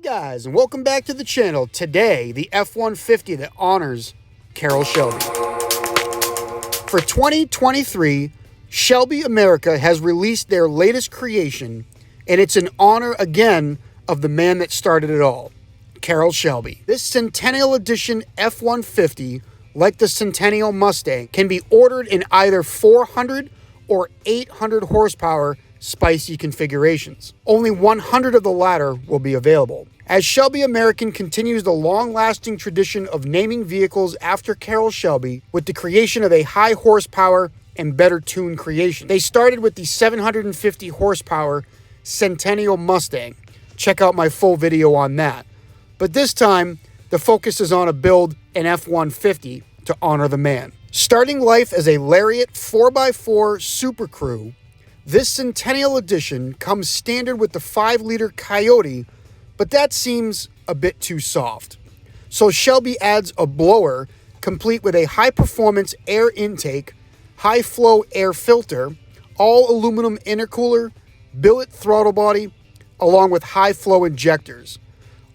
Guys, and welcome back to the channel. Today, the F-150 that honors Carol Shelby. For 2023, Shelby America has released their latest creation, and it's in honor again of the man that started it all, Carol Shelby. This Centennial Edition F-150, like the Centennial Mustang, can be ordered in either 400 or 800 horsepower spicy configurations. Only 100 of the latter will be available. As Shelby American continues the long-lasting tradition of naming vehicles after Carol Shelby with the creation of a high horsepower and better tuned creation. They started with the 750 horsepower Centennial Mustang. Check out my full video on that. But this time, the focus is on a build an F-150 to honor the man. Starting life as a Lariat 4x4 Super Crew, this Centennial Edition comes standard with the 5-liter Coyote, but that seems a bit too soft. So Shelby adds a blower, complete with a high-performance air intake, high-flow air filter, all aluminum intercooler, billet throttle body, along with high-flow injectors.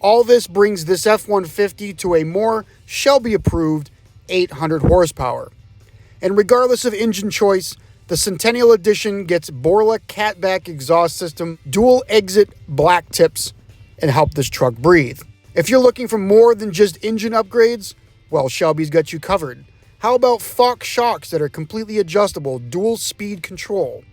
All this brings this F-150 to a more Shelby-approved 800 horsepower. And regardless of engine choice, the Centennial Edition gets Borla catback exhaust system, dual exit black tips, and help this truck breathe. If you're looking for more than just engine upgrades, well, Shelby's got you covered. How about Fox shocks that are completely adjustable, dual speed control?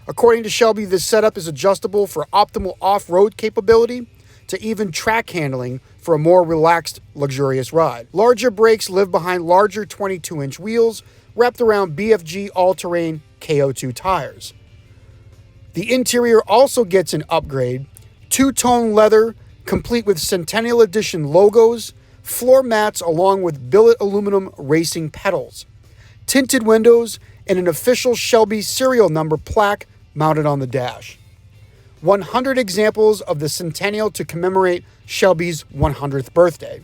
According to Shelby, this setup is adjustable for optimal off-road capability to even track handling for a more relaxed, luxurious ride. Larger brakes live behind larger 22-inch wheels wrapped around BFG all-terrain KO2 tires. The interior also gets an upgrade, two-tone leather complete with Centennial Edition logos, floor mats along with billet aluminum racing pedals, tinted windows, and an official Shelby serial number plaque mounted on the dash. 100 examples of the Centennial to commemorate Shelby's 100th birthday.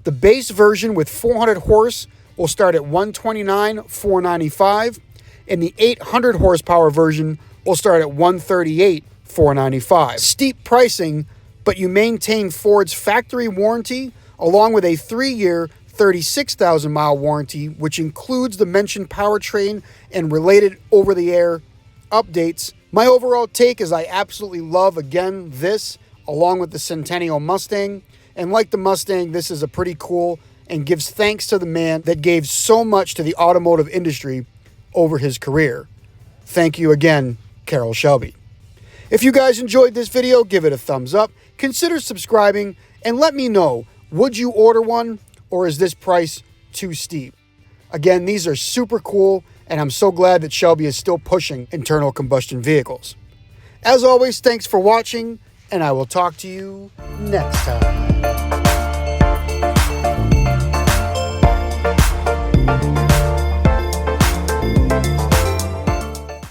The base version with 400 horse will start at $129,495, and the 800 horsepower version will start at $138,495. Steep pricing, but you maintain Ford's factory warranty along with a 3-year, 36,000-mile warranty, which includes the mentioned powertrain and related over-the-air updates. My overall take is I absolutely love, again, this, along with the Centennial Mustang. And like the Mustang, this is a pretty cool and gives thanks to the man that gave so much to the automotive industry over his career. Thank you again, Carol Shelby. If you guys enjoyed this video, give it a thumbs up, consider subscribing, and let me know, would you order one, or is this price too steep? Again, these are super cool, and I'm so glad that Shelby is still pushing internal combustion vehicles. As always, thanks for watching, and I will talk to you next time.